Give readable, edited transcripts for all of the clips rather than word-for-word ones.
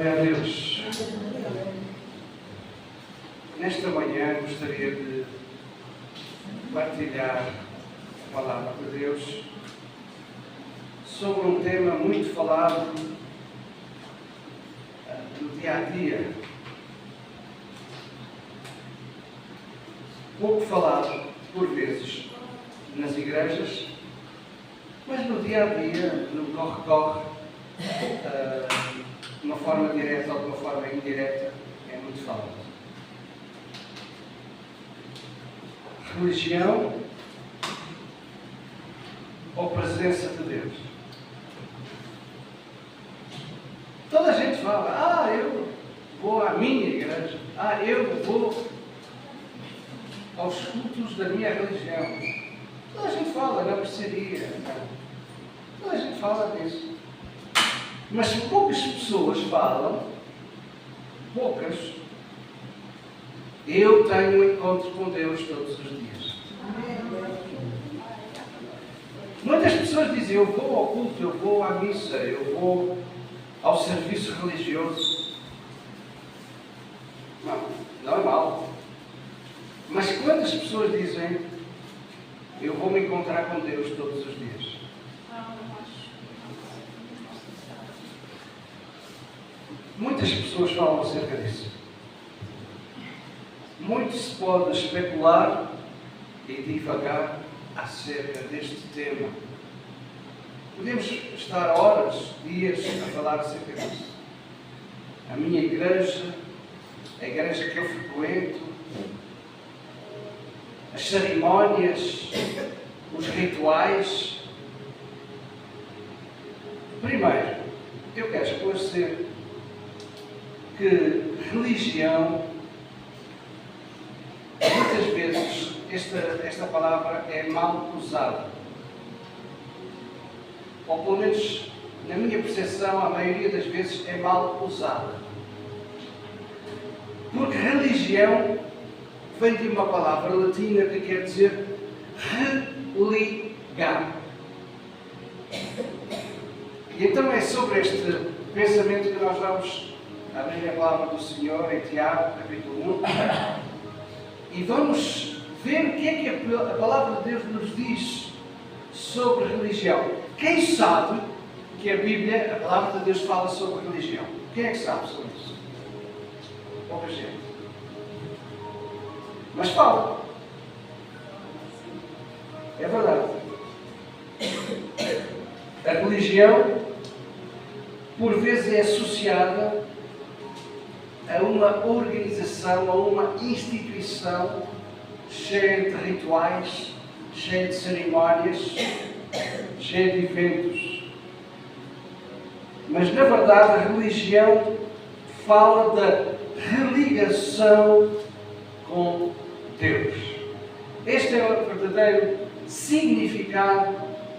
Glória a Deus. Nesta manhã gostaria de partilhar a palavra de Deus sobre um tema muito falado no dia a dia. Pouco falado, por vezes, nas igrejas, mas no dia a dia, no corre-corre, de uma forma direta ou de uma forma indireta, é muito falado. Religião ou presença de Deus? Toda a gente fala, eu vou à minha igreja, eu vou aos cultos da minha religião. Toda a gente fala na mercearia, toda a gente fala disso. Mas poucas pessoas falam, eu tenho um encontro com Deus todos os dias. Muitas pessoas dizem, eu vou ao culto, eu vou à missa, eu vou ao serviço religioso. Não é mau. Mas quantas pessoas dizem, eu vou me encontrar com Deus todos os dias? Muitas pessoas falam acerca disso. Muito se pode especular e divagar acerca deste tema. Podemos estar horas, dias a falar acerca disso. A minha igreja, a igreja que eu frequento, as cerimónias, os rituais. Primeiro, eu quero esclarecer que religião, muitas vezes, esta palavra é mal usada. Ou pelo menos, na minha percepção, a maioria das vezes é mal usada. Porque religião vem de uma palavra latina que quer dizer religar. E então é sobre este pensamento que nós vamos abrir a palavra do Senhor em Tiago, capítulo 1, e vamos ver o que é que a palavra de Deus nos diz sobre religião. Quem sabe que a Bíblia, a palavra de Deus, fala sobre religião? Quem é que sabe sobre isso? Pouca gente. Mas fala. É verdade. A religião, por vezes, é associada a uma organização, a uma instituição cheia de rituais, cheia de cerimónias, cheia de eventos. Mas, na verdade, a religião fala da religação com Deus. Este é o verdadeiro significado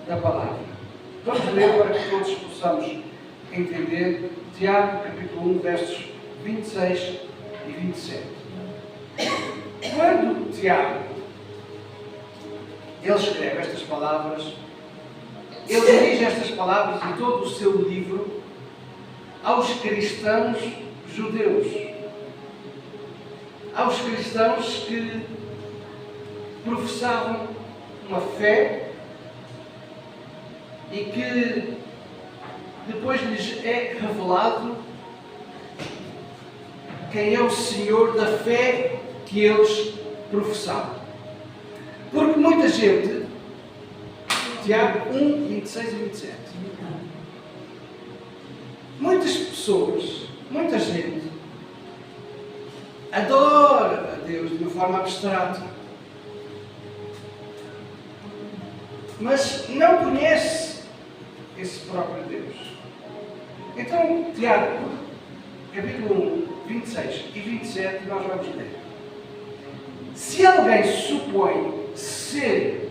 da palavra. Vamos ler para que todos possamos entender Tiago, capítulo 1, versos 26 e 27. Quando Tiago ele escreve estas palavras, ele dirige estas palavras em todo o seu livro aos cristãos judeus, aos cristãos que professavam uma fé e que depois lhes é revelado quem é o Senhor da fé que eles professavam. Porque muita gente, Tiago 1, 26 e 27, muitas pessoas, muita gente, adora a Deus de uma forma abstrata, mas não conhece esse próprio Deus. Então, Tiago, capítulo 1, 26 e 27, nós vamos ler. Se alguém supõe ser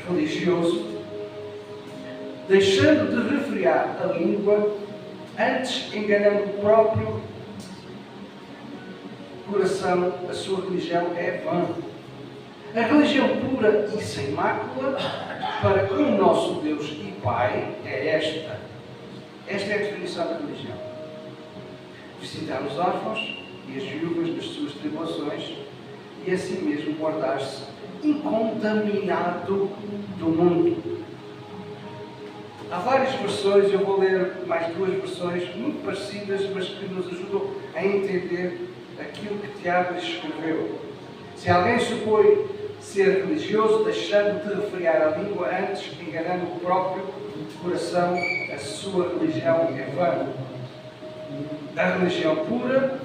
religioso, deixando de refrear a língua, antes enganando o próprio coração, a sua religião é vã. A religião pura e sem mácula para com o nosso Deus e Pai é esta. Esta é a definição da religião. visitar os órfãos e as viúvas nas suas tribulações e assim mesmo guardar-se incontaminado do mundo. Há várias versões, eu vou ler mais duas versões muito parecidas, mas que nos ajudam a entender aquilo que Tiago escreveu. Se alguém supõe ser religioso, deixando de refrear a língua, antes enganando o próprio coração, a sua religião é vã. A religião pura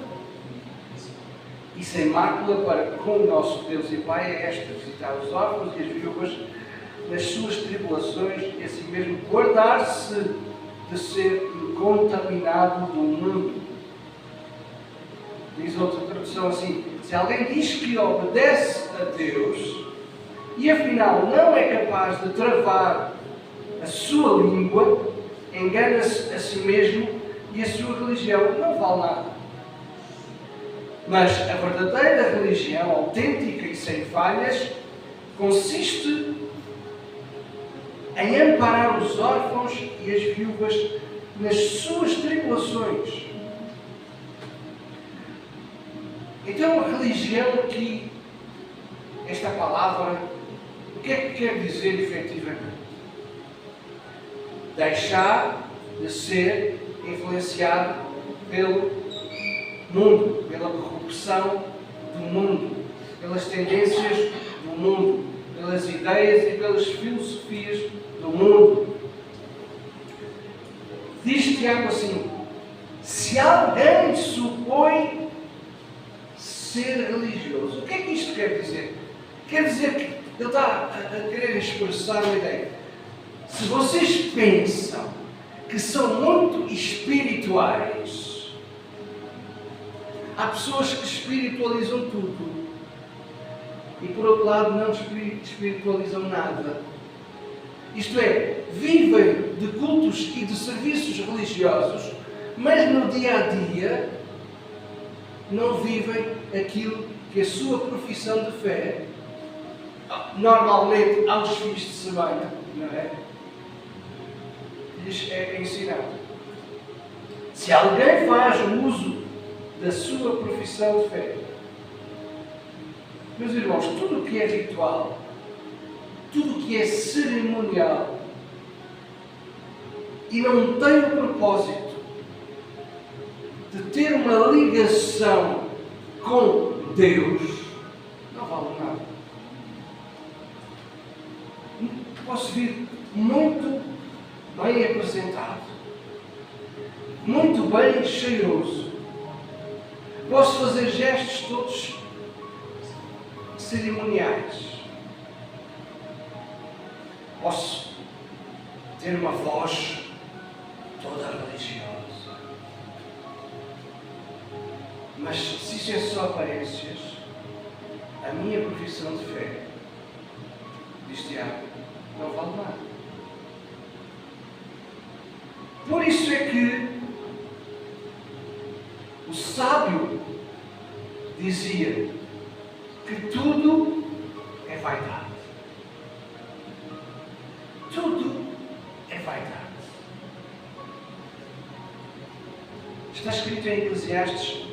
e sem mácula para com o nosso Deus e Pai é esta: visitar os órfãos e as viúvas nas suas tribulações e assim mesmo guardar-se de ser incontaminado do mundo. Diz outra tradução assim: se alguém diz que obedece a Deus e afinal não é capaz de travar a sua língua, engana-se a si mesmo e a sua religião não vale nada. Mas a verdadeira religião, autêntica e sem falhas, consiste em amparar os órfãos e as viúvas nas suas tribulações. Então, a religião aqui, esta palavra, o que é que quer dizer efetivamente? Deixar de ser influenciado pelo mundo, pela corrupção do mundo, pelas tendências do mundo, pelas ideias e pelas filosofias do mundo. Diz Tiago assim: se alguém supõe ser religioso, o que é que isto quer dizer? Quer dizer que ele está a querer expressar uma ideia. Se vocês pensam que são muito espirituais, há pessoas que espiritualizam tudo e, por outro lado, não espiritualizam nada. Isto é, vivem de cultos e de serviços religiosos, mas no dia a dia não vivem aquilo que a sua profissão de fé, normalmente aos fins de semana, não é? Lhes é ensinado. Se alguém faz uso da sua profissão de fé, meus irmãos, tudo o que é ritual, tudo o que é cerimonial e não tem o propósito de ter uma ligação com Deus, não vale nada. Posso vir muito bem apresentado, muito bem cheiroso, posso fazer gestos todos cerimoniais, posso ter uma voz toda religiosa, mas se isso é só aparências, a minha profissão de fé, diz Tiago, não vale nada. Por isso é que o sábio dizia que tudo é vaidade. Tudo é vaidade. Está escrito em Eclesiastes,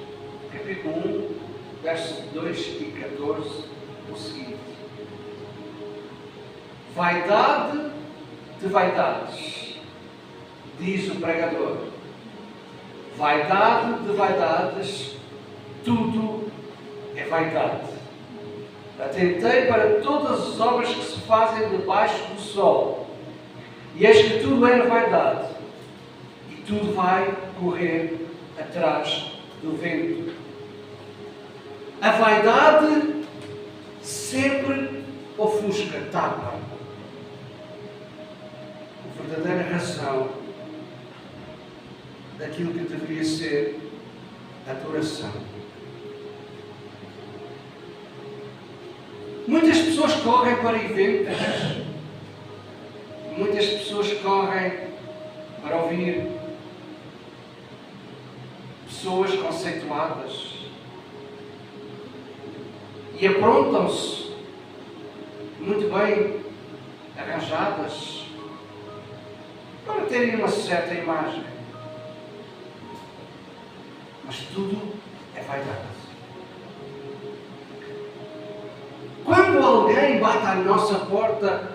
capítulo 1, versos 2 e 14, o seguinte: vaidade de vaidades, diz o pregador. Vaidade de vaidades, tudo é vaidade. Atentei para todas as obras que se fazem debaixo do sol, e eis que tudo é vaidade, e tudo vai correr atrás do vento. A vaidade sempre ofusca, tapa a verdadeira razão daquilo que deveria ser adoração. Muitas pessoas correm para eventos, muitas pessoas correm para ouvir pessoas conceituadas e aprontam-se muito bem arranjadas para terem uma certa imagem. Mas tudo é vaidade. Quando alguém bate à nossa porta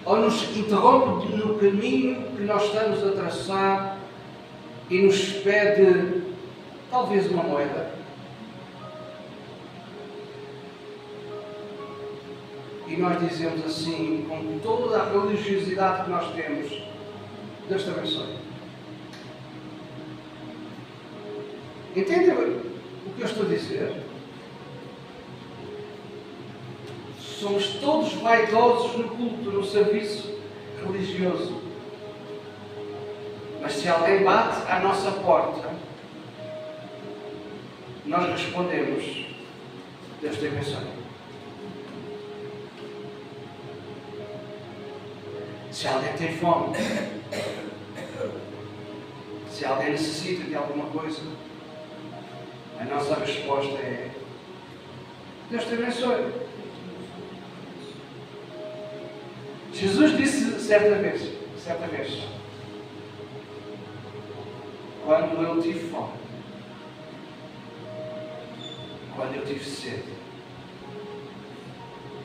ou nos interrompe no caminho que nós estamos a traçar e nos pede talvez uma moeda, e nós dizemos assim, com toda a religiosidade que nós temos, Deus te abençoe. Entendem o que eu estou a dizer? Somos todos vaidosos no culto, no serviço religioso. Mas se alguém bate à nossa porta, nós respondemos, Deus te abençoe. Se alguém tem fome, se alguém necessita de alguma coisa, a nossa resposta é, Deus te abençoe. Jesus disse certa vez, quando eu tive fome, quando eu tive sede,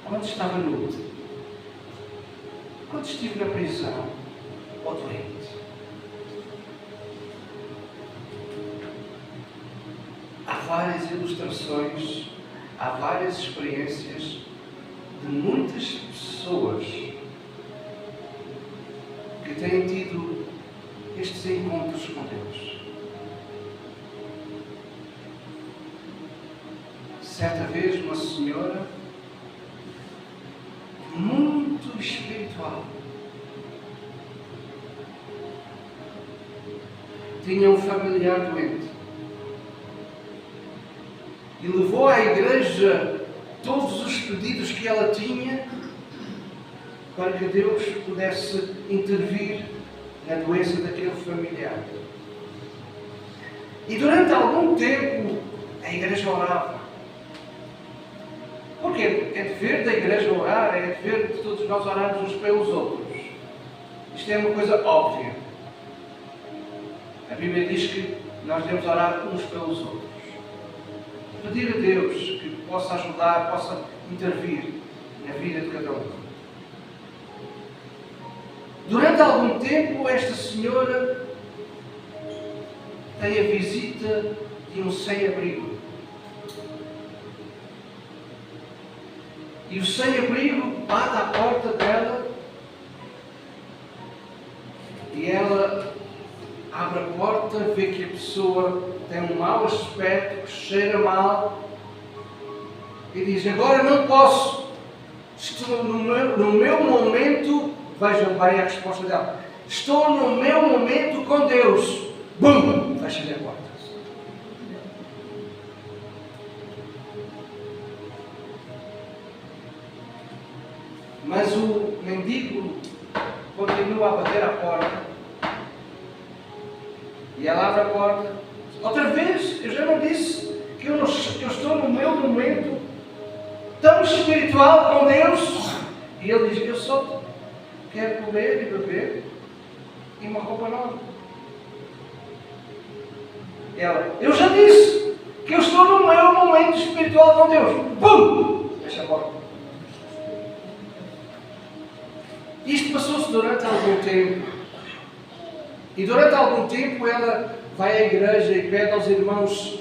quando estava nu, quando estive na prisão ou doente. Há várias ilustrações, há várias experiências de muitas pessoas que têm tido estes encontros com Deus. Certa vez, uma senhora muito espiritual tinha um familiar doente e levou à igreja todos os pedidos que ela tinha para que Deus pudesse intervir na doença daquele familiar. E durante algum tempo a igreja orava. Porque é dever da igreja orar, é dever de todos nós orarmos uns pelos outros. Isto é uma coisa óbvia. A Bíblia diz que nós devemos orar uns pelos outros. Pedir a Deus que possa ajudar, possa intervir na vida de cada um. Durante algum tempo, esta senhora tem a visita de um sem-abrigo. E o sem-abrigo bate à porta dela e ela abre a porta, vê que a pessoa tem um mau aspecto, que cheira mal e diz, agora não posso, estou no meu momento, vejam bem a resposta dela, estou no meu momento com Deus. Bum! Fecha-lhe a porta. Mas o mendigo continua a bater à porta. E ela abre a porta. Outra vez, eu já não disse que eu estou no meu momento tão espiritual com Deus. E ele diz, eu só quero comer e beber e uma roupa nova. E ela, eu já disse que eu estou no meu momento espiritual com Deus. Bum! Fecha a porta. Isto passou-se durante algum tempo. E durante algum tempo ela vai à igreja e pede aos irmãos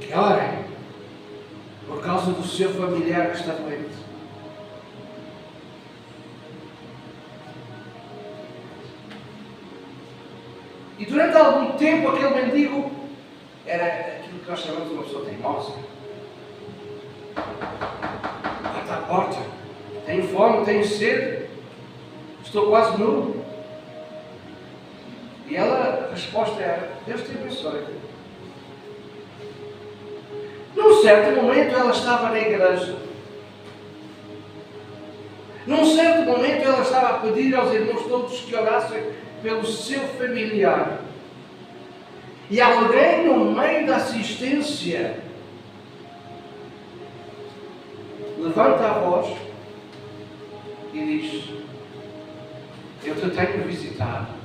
que orem por causa do seu familiar que está doente. E durante algum tempo aquele mendigo era aquilo que nós chamamos de uma pessoa teimosa. Bate à porta. Tenho fome, tenho sede. Estou quase nu. E ela, a resposta era, Deus te abençoe. Num certo momento ela estava na igreja. Num certo momento ela estava a pedir aos irmãos todos que orassem pelo seu familiar. E alguém no meio da assistência levanta a voz e diz, eu te tenho visitado.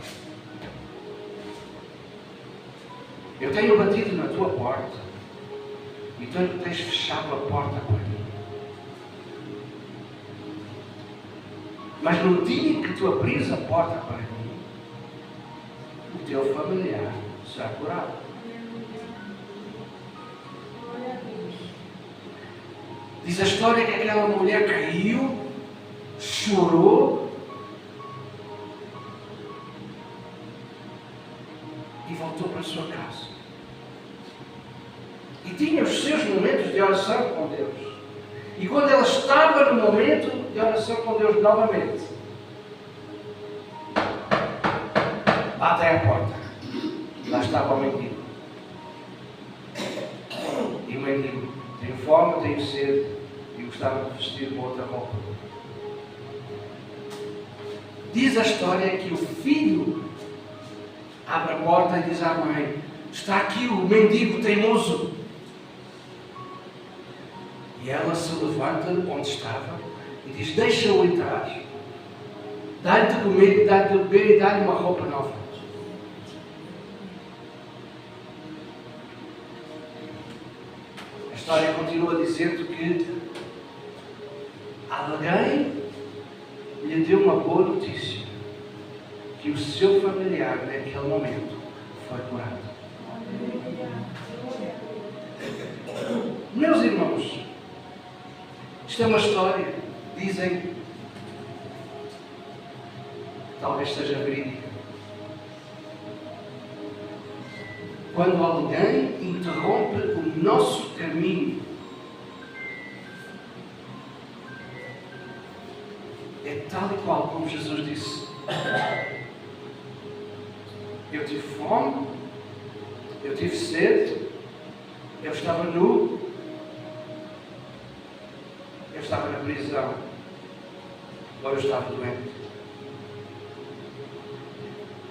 Eu tenho batido na tua porta e tu tens fechado a porta para mim. Mas no dia que tu abris a porta para mim, o teu familiar será curado. Diz a história que aquela mulher caiu, chorou e voltou para a sua casa. E tinha os seus momentos de oração com Deus. E quando ela estava no momento de oração com Deus novamente, batem à porta. Lá estava o mendigo. E o mendigo: tenho fome, tenho sede e gostava de vestir uma outra roupa. Diz a história que o filho abre a porta e diz à mãe: está aqui o mendigo teimoso. E ela se levanta onde estava e diz: deixa-o entrar, dá-lhe de comer, dá-lhe de beber e dá-lhe uma roupa nova. A história continua dizendo que alguém lhe deu uma boa notícia, que o seu familiar naquele momento foi curado. Meus irmãos, isto é uma história, dizem, talvez seja verídica. Quando alguém interrompe o nosso caminho, é tal e qual como Jesus disse: eu tive fome, eu tive sede, eu estava nu, eu estava na prisão, agora eu estava doente.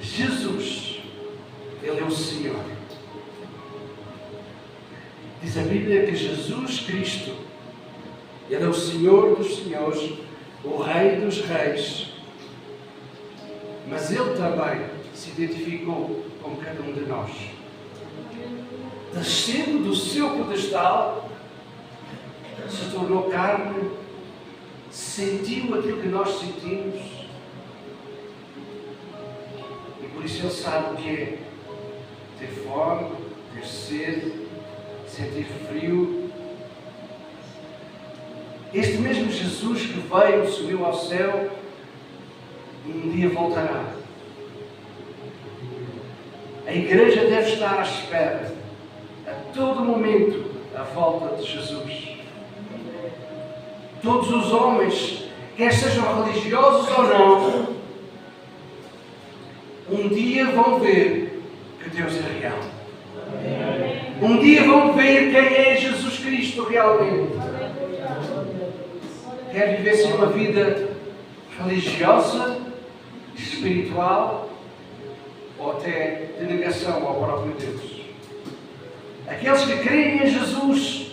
Jesus, Ele é o Senhor. Diz a Bíblia que Jesus Cristo, Ele é o Senhor dos Senhores, o Rei dos Reis. Mas Ele também se identificou com cada um de nós. Descendo do seu pedestal, se tornou carne, sentiu aquilo que nós sentimos. E por isso Ele sabe o que é ter fome, ter sede, sentir frio. Este mesmo Jesus que veio, subiu ao céu, um dia voltará. A igreja deve estar à espera, a todo momento, à volta de Jesus. Todos os homens, quer sejam religiosos ou não, um dia vão ver que Deus é real. Um dia vão ver quem é Jesus Cristo realmente. Quer viver-se uma vida religiosa, espiritual, ou até de negação ao próprio Deus. Aqueles que creem em Jesus,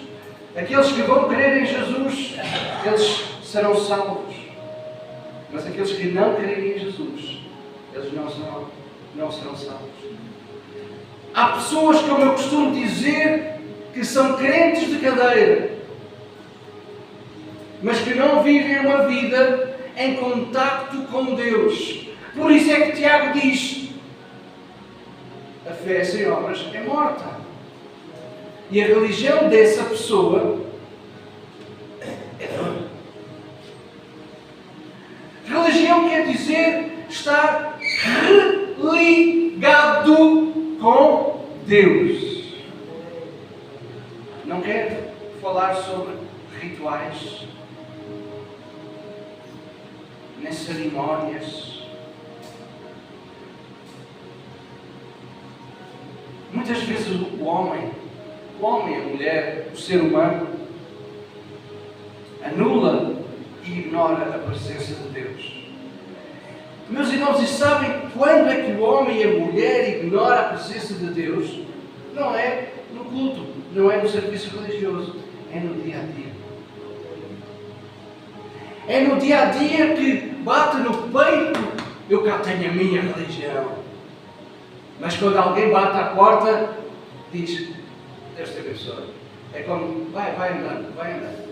aqueles que vão crer em Jesus, eles serão salvos. Mas aqueles que não creem em Jesus, eles não serão salvos. Há pessoas, como eu costumo dizer, que são crentes de cadeira, mas que não vivem uma vida em contacto com Deus. Por isso é que Tiago diz: a fé sem obras é morta. E a religião dessa pessoa é dor. Religião quer dizer estar religado com Deus. Não quero falar sobre rituais, nem cerimónias. Muitas vezes o homem, a mulher, o ser humano, anula e ignora a presença de Deus. Meus irmãos, e sabem quando é que o homem e a mulher ignoram a presença de Deus? Não é no culto, não é no serviço religioso, é no dia a dia. É no dia a dia que bate no peito: eu cá tenho a minha religião. Mas quando alguém bate à porta, diz, Deus te abençoe. É como, vai andando, vai andando.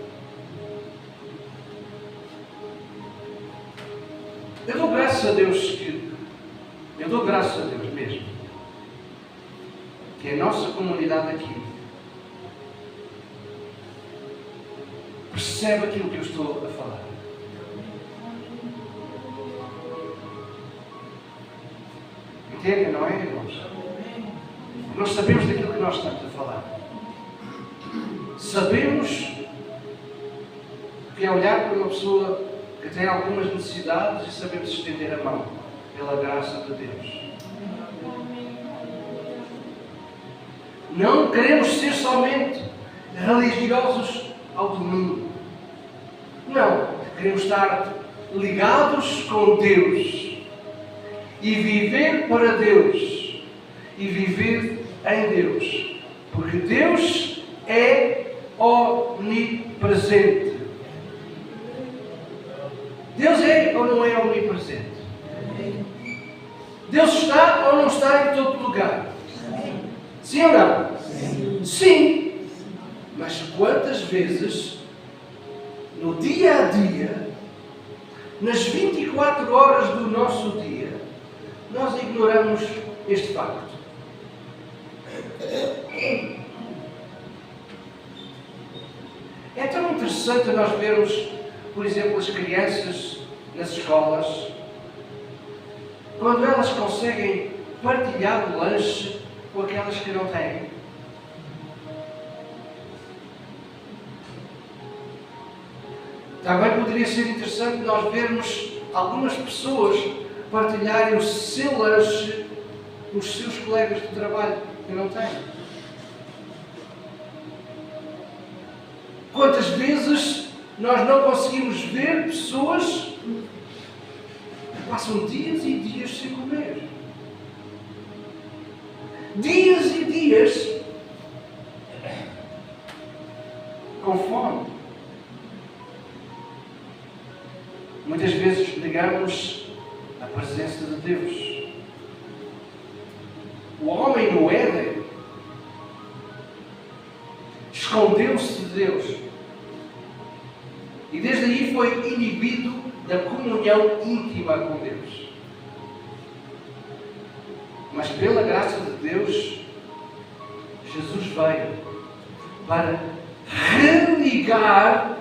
Eu dou graças a Deus mesmo, que a nossa comunidade aqui percebe aquilo que eu estou a falar. Entendem, não é, irmãos? Nós sabemos daquilo que nós estamos a falar. Sabemos que é olhar para uma pessoa que tem algumas necessidades e sabemos estender a mão pela graça de Deus. Não queremos ser somente religiosos ao domingo. Não, queremos estar ligados com Deus e viver para Deus e viver em Deus, porque Deus é onipresente. Deus é ou não é onipresente? Deus está ou não está em todo lugar? Sim ou não? Sim. Mas quantas vezes, no dia a dia, nas 24 horas do nosso dia, nós ignoramos este facto? É tão interessante nós vermos, por exemplo, as crianças nas escolas, quando elas conseguem partilhar o lanche com aquelas que não têm. Também poderia ser interessante nós vermos algumas pessoas partilharem o seu lanche com os seus colegas de trabalho que não têm. Quantas vezes nós não conseguimos ver pessoas que passam dias e dias sem comer? Dias e dias com fome. Muitas vezes negamos a presença de Deus. O homem no Éden escondeu-se de Deus e desde aí foi inibido da comunhão íntima com Deus. Mas pela graça de Deus, Jesus veio para religar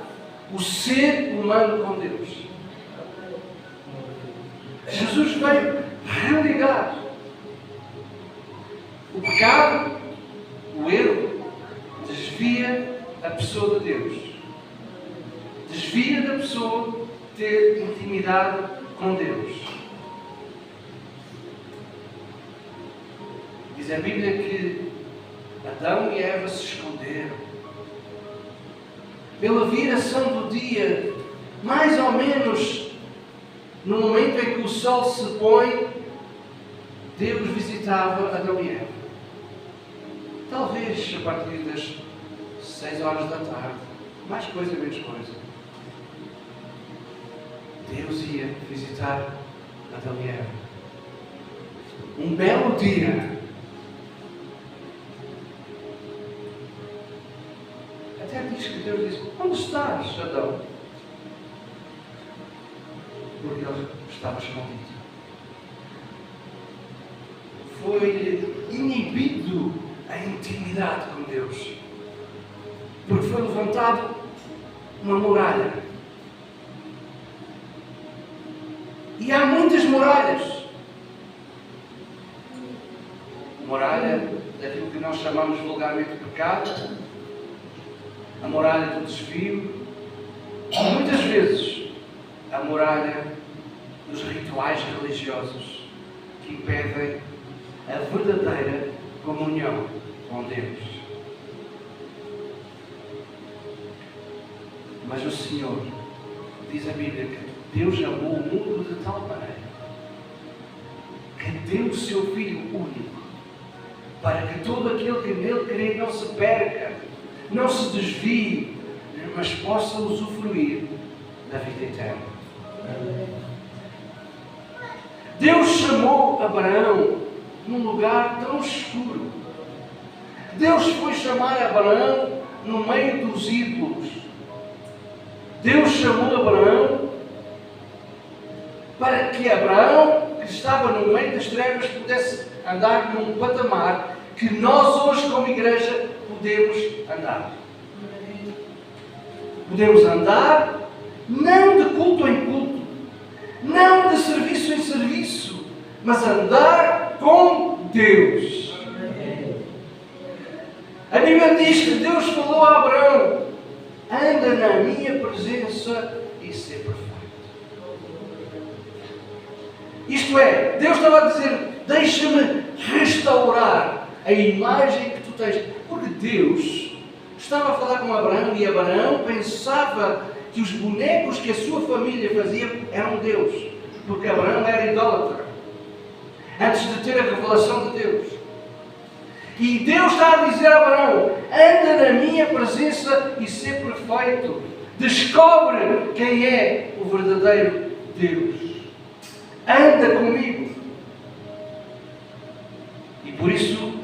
o ser humano com Deus. Jesus veio religar. O pecado, o erro, desvia a pessoa de Deus. Desvia da pessoa ter intimidade com Deus. Diz a Bíblia que Adão e Eva se esconderam. Pela viração do dia, mais ou menos no momento em que o sol se põe, Deus visitava Adão e Eva. Talvez a partir das 6 horas da tarde, mais coisa, menos coisa. Deus ia visitar Adão e Eva. Um belo dia. Até diz que Deus disse: onde estás, Adão? Porque ele estava escondido. Foi inibido a intimidade com Deus. Porque foi levantado uma muralha. E há muitas muralhas. Muralha daquilo que nós chamamos vulgarmente de pecado. A muralha do desvio. E muitas vezes a muralha dos rituais religiosos que impedem a verdadeira comunhão com Deus. Mas o Senhor, diz a Bíblia, que Deus amou o mundo de tal maneira que deu o seu Filho único para que todo aquele que nele crê não se perca, não se desvie, mas possa usufruir da vida eterna. Deus chamou Abraão num lugar tão escuro. Deus foi chamar Abraão no meio dos ídolos. Deus chamou Abraão para que Abraão, que estava no meio das trevas, pudesse andar num patamar que nós hoje, como igreja, podemos andar. Podemos andar não de culto em culto, não de serviço em serviço, mas andar com Deus. A Bíblia diz que Deus falou a Abraão: anda na minha presença e ser perfeito. Isto é, Deus estava a dizer: deixa-me restaurar a imagem que tu tens. Porque Deus estava a falar com Abraão e Abraão pensava que os bonecos que a sua família fazia eram Deus. Porque Abraão era idólatra antes de ter a revelação de Deus. E Deus está a dizer a Abraão: anda na minha presença e ser perfeito. Descobre quem é o verdadeiro Deus. Anda comigo. E por isso,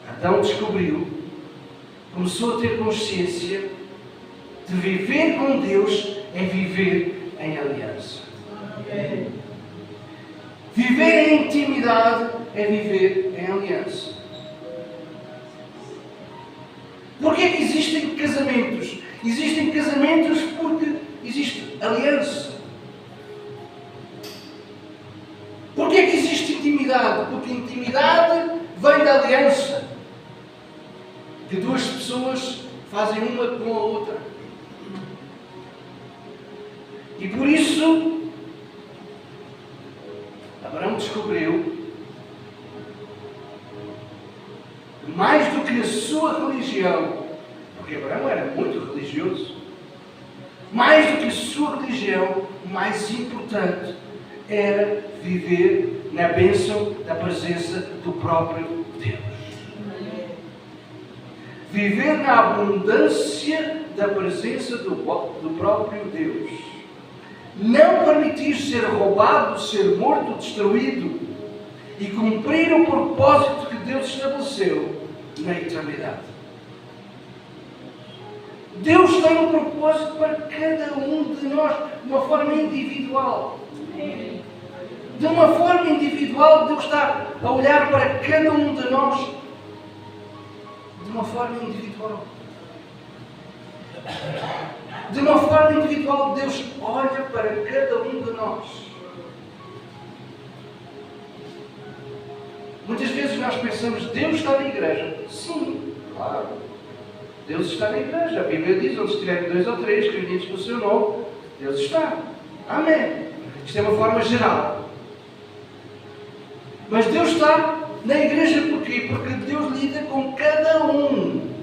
Adão descobriu, começou a ter consciência de viver com Deus é viver em aliança. Viver em intimidade é viver em aliança. Porquê é que existem casamentos? Existem casamentos porque existe aliança. Porquê é que existe intimidade? Porque intimidade vem da aliança. Que duas pessoas fazem uma com a outra. E por isso, Abraão descobriu que mais do que a sua religião, porque Abraão era muito religioso, mais do que a sua religião, o mais importante era viver na bênção da presença do próprio Deus. Viver na abundância da presença do próprio Deus. Não permitir ser roubado, ser morto, destruído e cumprir o propósito que Deus estabeleceu na eternidade. Deus tem um propósito para cada um de nós de uma forma individual. De uma forma individual, Deus está a olhar para cada um de nós de uma forma individual. De uma forma individual, Deus olha para cada um de nós. Muitas vezes nós pensamos: Deus está na igreja. Sim, claro. Deus está na igreja. A Bíblia diz: onde estiverem 2 ou 3 reunidos pelo seu nome, Deus está. Amém. Isto é uma forma geral. Mas Deus está na igreja porquê? Porque Deus lida com cada um.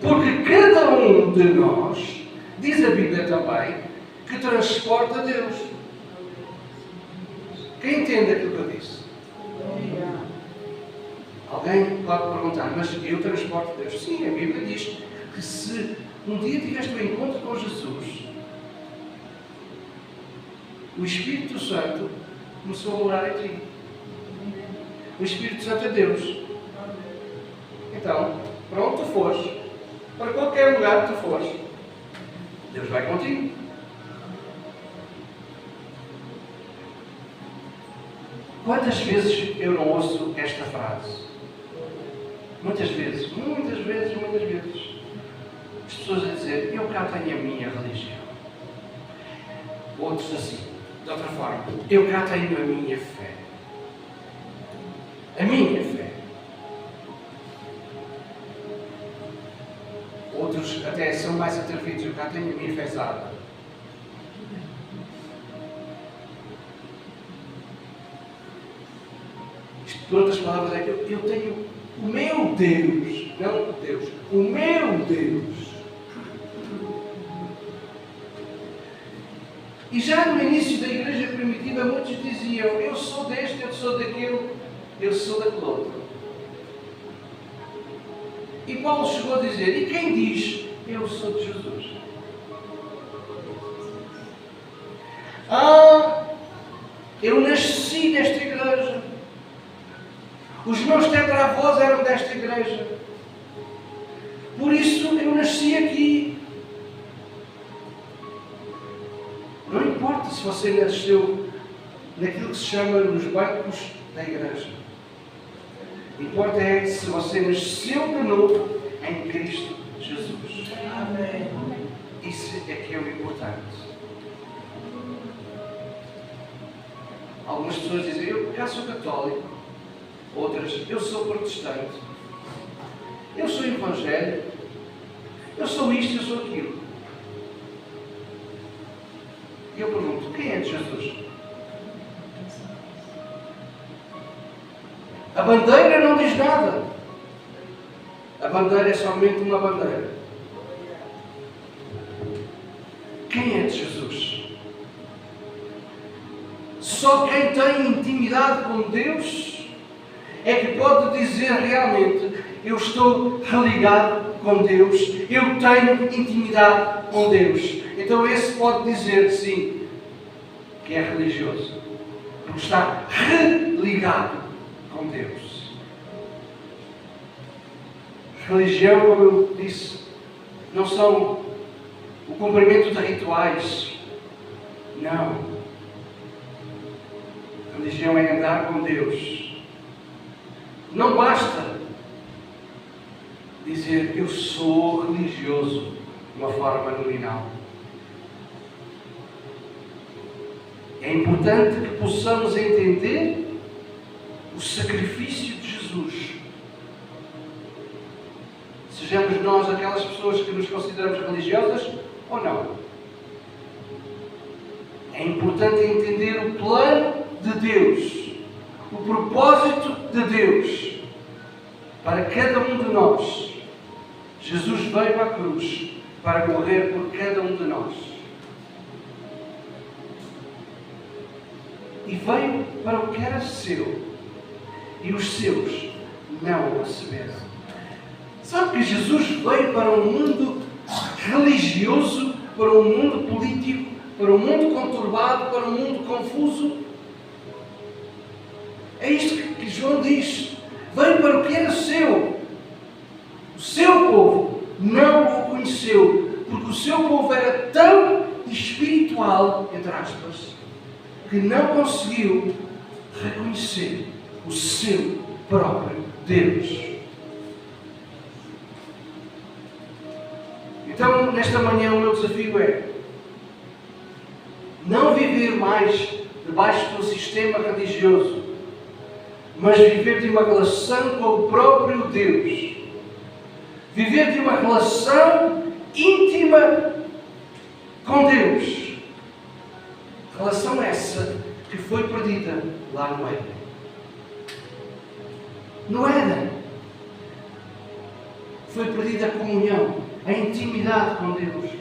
Porque cada um de nós, diz a Bíblia também, que transporta Deus. Quem entende aquilo que eu disse? Alguém pode perguntar: mas eu transporto Deus? Sim, a Bíblia diz que se um dia tiveste um encontro com Jesus, o Espírito Santo começou a morar em ti. O Espírito Santo é Deus. Então, para onde tu fores, para qualquer lugar que tu fores, Deus vai contigo. Quantas vezes eu não ouço esta frase? Muitas vezes. As pessoas a dizer: eu cá tenho a minha religião. Outros assim, de outra forma: eu cá tenho a minha fé. A minha fé. Outros até são mais atrevidos: eu cá tenho a minha fezada. Isto, por outras palavras, é que eu tenho o meu Deus, não Deus, o meu Deus. E já no início da igreja primitiva, muitos diziam: eu sou deste, eu sou daquele, eu sou daquele outro. E Paulo chegou a dizer: e quem diz eu sou de Jesus? Eu nasci nesta igreja. Os meus meus tetravós eram desta igreja. Por isso eu nasci aqui. Não importa se você nasceu naquilo que se chama nos bancos da igreja. Importa é se você nasceu de novo em Cristo Jesus. Amém. Isso é que é o importante. Algumas pessoas dizem, eu já sou católico. Outras, eu sou protestante. Eu sou evangélico. Eu sou isto, eu sou aquilo. E eu pergunto, quem é de Jesus? A bandeira não diz nada. A bandeira é somente uma bandeira. Quem é de Jesus? Só quem tem intimidade com Deus é que pode dizer realmente, eu estou religado com Deus, eu tenho intimidade com Deus. Então esse pode dizer sim, que é religioso, porque está religado com Deus. Religião, como eu disse, não são o cumprimento de rituais. Não. Religião é andar com Deus. Não basta dizer eu sou religioso de uma forma nominal. É importante que possamos entender o sacrifício de Jesus. Sejamos nós aquelas pessoas que nos consideramos religiosas ou não. É importante entender o plano de Deus, o propósito de Deus para cada um de nós. Jesus veio à cruz para morrer por cada um de nós. E veio para o que era seu. E os seus não o receberam. Sabe que Jesus veio para um mundo religioso, para um mundo político, para um mundo conturbado, para um mundo confuso? É isto que João diz. Veio para o que era seu. O seu povo não o conheceu, porque o seu povo era tão espiritual, entre aspas, que não conseguiu reconhecer o seu próprio Deus. Então, nesta manhã, o meu desafio é não viver mais debaixo do sistema religioso, mas viver de uma relação com o próprio Deus. Viver de uma relação íntima com Deus. Relação essa que foi perdida lá no Éden. No Éden foi perdida a comunhão, a intimidade com Deus.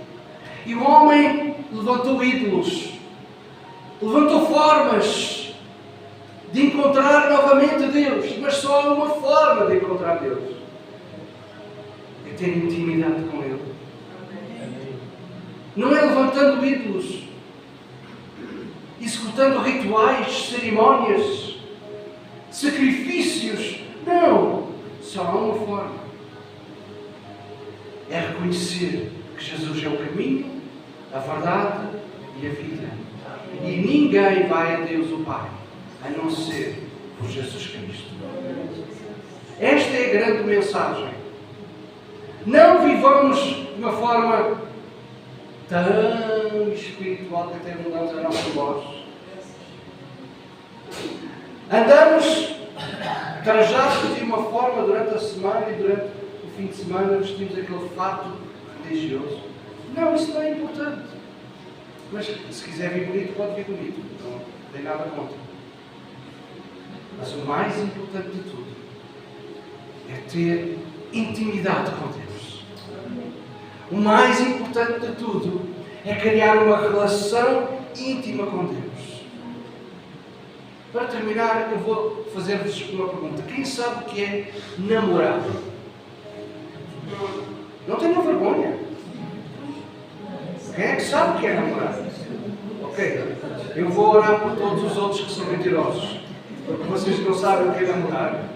E o homem levantou ídolos, levantou formas de encontrar novamente Deus, mas só há uma forma de encontrar Deus: é ter intimidade com Ele. Não é levantando ídolos, executando rituais, cerimónias, sacrifícios. Não, só há uma forma: é reconhecer que Jesus é o caminho, a verdade e a vida. E ninguém vai a Deus o Pai a não ser por Jesus Cristo. Esta é a grande mensagem. Não vivamos de uma forma tão espiritual que até mudamos a nossa voz. Andamos trajados de uma forma durante a semana e durante o fim de semana vestimos aquele fato religioso. Não, isso não é importante. Mas se quiser vir bonito, pode vir bonito. Não tem nada contra. Mas o mais importante de tudo é ter intimidade com Deus. O mais importante de tudo é criar uma relação íntima com Deus. Para terminar, eu vou fazer-vos uma pergunta. Quem sabe o que é namorar? Não tenham vergonha. Quem é que sabe o que é namorar? Ok. Eu vou orar por todos os outros que são mentirosos. Porque vocês não sabem o que é namorar.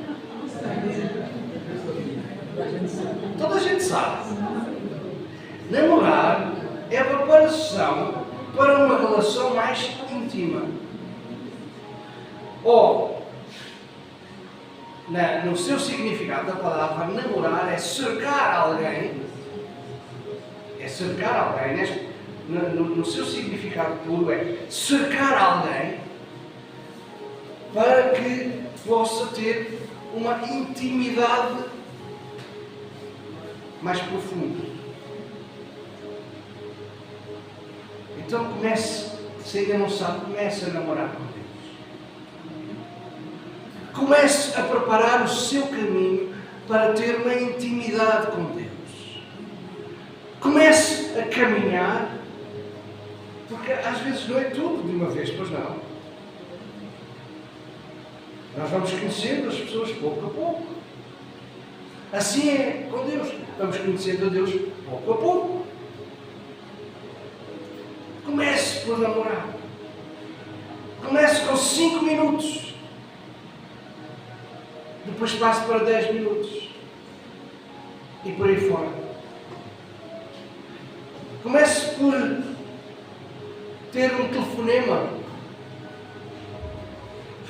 Toda a gente sabe. Namorar é a preparação para uma relação mais íntima. Ou, no seu significado da palavra, namorar é cercar alguém. É cercar alguém. No seu significado puro é cercar alguém para que possa ter uma intimidade mais profunda. Então comece, se ainda não sabe, comece a namorar com Deus. Comece a preparar o seu caminho para ter uma intimidade com Deus. Comece a caminhar, porque às vezes não é tudo de uma vez, pois não. Nós vamos conhecendo as pessoas pouco a pouco. Assim é com Deus. Vamos conhecendo a Deus pouco a pouco. Comece por namorar. Comece com 5 minutos. Depois passe para 10 minutos. E por aí fora. Comece por ter um telefonema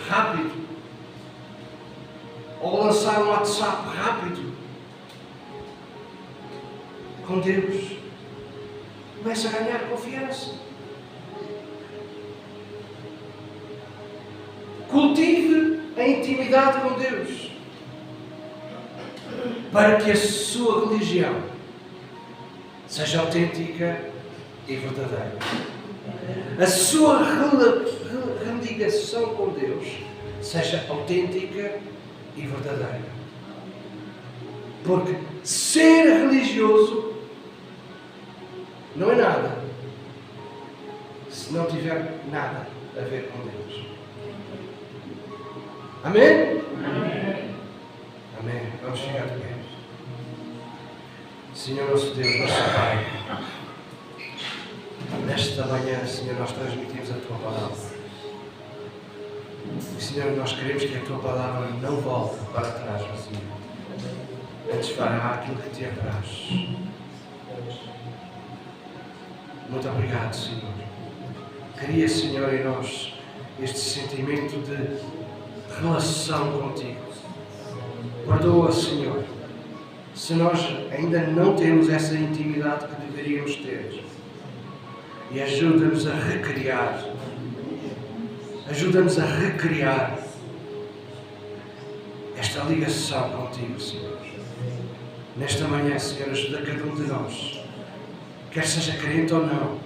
rápido. Ou lançar um WhatsApp rápido com Deus. Comece a ganhar confiança. Cultive a intimidade com Deus, para que a sua religião seja autêntica e verdadeira. A sua religação com Deus seja autêntica e verdadeira. Porque ser religioso não é nada se não tiver nada a ver com Deus. Amém? Amém. Amém. Vamos chegar de pé. Senhor nosso Deus, nosso Pai, nesta manhã, Senhor, nós transmitimos a Tua palavra. E, Senhor, nós queremos que a Tua palavra não volte para trás, Senhor. Antes fará aquilo que Te apraz. Muito obrigado, Senhor. Cria, Senhor, em nós este sentimento de relação contigo. Perdoa, Senhor, se nós ainda não temos essa intimidade que deveríamos ter. E ajuda-nos a recriar. Ajuda-nos a recriar esta ligação contigo, Senhor. Nesta manhã, Senhor, ajuda cada um de nós, quer seja crente ou não,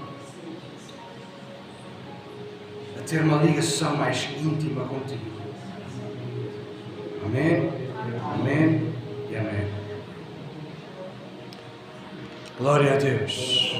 a ter uma ligação mais íntima contigo. Amém, amém e amém. Glória a Deus.